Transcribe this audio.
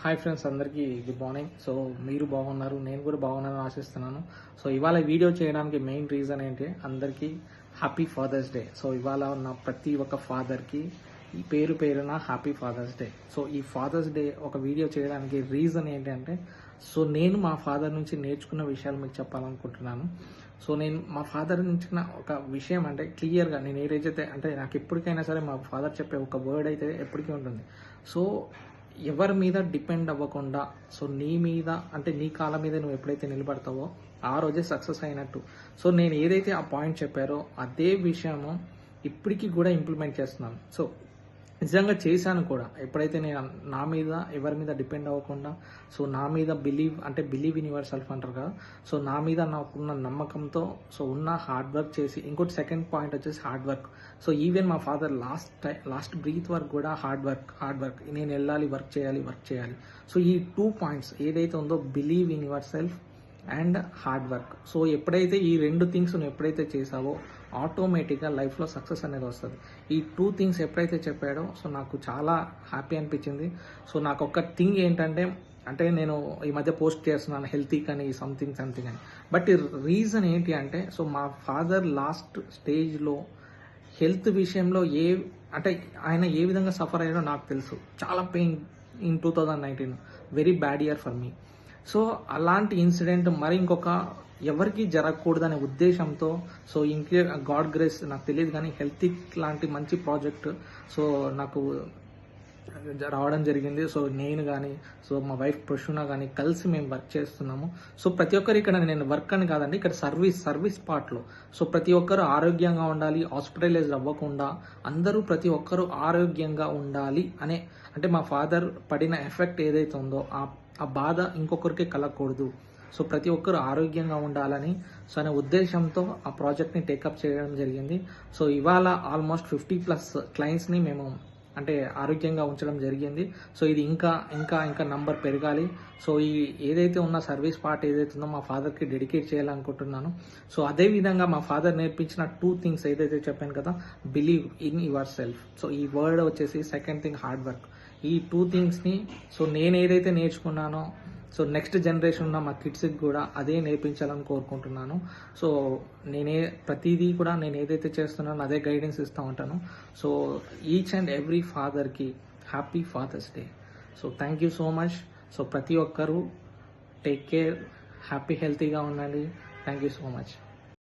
Hi friends, అందరికీ good morning. So మీరు బాగున్నారు, నేను కూడా బాగున్నానని ఆశిస్తున్నాను. సో ఇవాళ వీడియో చేయడానికి మెయిన్ రీజన్ ఏంటి, అందరికీ హ్యాపీ ఫాదర్స్ డే. సో ఇవాళ ఉన్న ప్రతి ఒక్క ఫాదర్కి ఈ పేరున హ్యాపీ ఫాదర్స్ డే. సో ఈ ఫాదర్స్ డే ఒక వీడియో చేయడానికి రీజన్ ఏంటంటే, సో నేను మా ఫాదర్ నుంచి నేర్చుకున్న విషయాలు మీకు చెప్పాలనుకుంటున్నాను. సో నేను మా ఫాదర్ నుంచి ఒక విషయం అంటే క్లియర్గా నేను ఏదైతే అంటే నాకు ఎప్పటికైనా సరే మా ఫాదర్ చెప్పే ఒక వర్డ్ అయితే ఎప్పటికీ ఉంటుంది. సో ఎవరి మీద డిపెండ్ అవ్వకుండా, సో నీ మీద అంటే నీ కాళ్ళ మీద నువ్వు ఎప్పుడైతే నిలబడతావో ఆ రోజే సక్సెస్ అయినట్టు. సో నేను ఏదైతే ఆ పాయింట్ చెప్పారో అదే విషయము ఇప్పటికీ కూడా ఇంప్లిమెంట్ చేస్తున్నాను. సో నిజంగా చేశాను కూడా. ఎప్పుడైతే నేను నా మీద ఎవరి మీద డిపెండ్ అవ్వకుండా, సో నా మీద బిలీవ్ ఇన్ యువర్ సెల్ఫ్ అంటారు కదా, సో నా మీద నాకున్న నమ్మకంతో ఉన్న హార్డ్ వర్క్ చేసి, ఇంకోటి సెకండ్ పాయింట్ వచ్చేసి హార్డ్ వర్క్. సో ఈవెన్ మా ఫాదర్ లాస్ట్ బ్రీత్ వర్క్ కూడా హార్డ్ వర్క్ నేను వెళ్ళాలి, వర్క్ చేయాలి. సో ఈ 2 పాయింట్స్ ఏదైతే ఉందో, believe in your self and hard work. So ఎప్పుడైతే ఈ 2 థింగ్స్ నువ్వు ఎప్పుడైతే చేసావో ఆటోమేటిక్గా లైఫ్లో సక్సెస్ అనేది వస్తుంది. ఈ 2 థింగ్స్ ఎప్పుడైతే చెప్పాడో సో నాకు చాలా హ్యాపీ అనిపించింది. సో నాకు ఒక థింగ్ ఏంటంటే, అంటే నేను ఈ మధ్య పోస్ట్ చేస్తున్నాను హెల్తీ కానీ సంథింగ్ అని. బట్ రీజన్ ఏంటి అంటే, సో మా ఫాదర్ లాస్ట్ స్టేజ్లో హెల్త్ విషయంలో అంటే ఆయన ఏ విధంగా సఫర్ అయ్యాడో నాకు తెలుసు. చాలా pain in 2019, very bad year for me. So అలాంటి ఇన్సిడెంట్ మరి ఇంకొక ఎవరికి జరగకూడదనే ఉద్దేశంతో, సో గాడ్ గ్రేస్ నాకు తెలియదు కానీ హెల్త్ లాంటి మంచి ప్రాజెక్ట్ సో నాకు రావడం జరిగింది. సో నేను కానీ, సో మా వైఫ్ ప్రసూన కానీ కలిసి మేము వర్క్ చేస్తున్నాము. సో ప్రతి ఒక్కరు ఇక్కడ, నేను వర్క్ అని కాదండి, ఇక్కడ సర్వీస్ పార్ట్లో సో ప్రతి ఒక్కరు ఆరోగ్యంగా ఉండాలి, హాస్పిటలైజ్ అవ్వకుండా అందరూ ప్రతి ఒక్కరు ఆరోగ్యంగా ఉండాలి అనే, అంటే మా ఫాదర్ పడిన ఎఫెక్ట్ ఏదైతే ఉందో ఆ బాధ ఇంకొకరికి కలగకూడదు. సో ప్రతి ఒక్కరు ఆరోగ్యంగా ఉండాలని సో అనే ఉద్దేశంతో ఆ ప్రాజెక్ట్ని టేకప్ చేయడం జరిగింది. సో ఇవాళ ఆల్మోస్ట్ 50+ క్లయింట్స్ని మేము అంటే ఆరోగ్యంగా ఉంచడం జరిగింది. సో ఇది ఇంకా నంబర్ పెరగాలి. సో ఈ ఏదైతే ఉన్న సర్వీస్ పార్ట్ ఏదైతే ఉందో మా ఫాదర్కి డెడికేట్ చేయాలనుకుంటున్నాను. సో అదేవిధంగా మా ఫాదర్ నేర్పించిన 2 థింగ్స్ ఏదైతే చెప్పాను కదా, believe in your self. So ఈ వర్డ్ వచ్చేసి సెకండ్ థింగ్ హార్డ్ వర్క్. ఈ 2 థింగ్స్ని సో నేను ఏదైతే నేర్చుకున్నానో సో నెక్స్ట్ జనరేషన్ ఉన్న మా కిడ్స్కి కూడా అదే నేర్పించాలని కోరుకుంటున్నాను. సో ప్రతిదీ కూడా నేను ఏదైతే చేస్తున్నానో అదే గైడెన్స్ ఇస్తూ ఉంటాను. సో ఈచ్ అండ్ ఎవ్రీ ఫాదర్కి happy Father's Day. So thank you so much. So ప్రతి ఒక్కరూ టేక్ కేర్, హెల్తీగా ఉండండి. Thank you so much.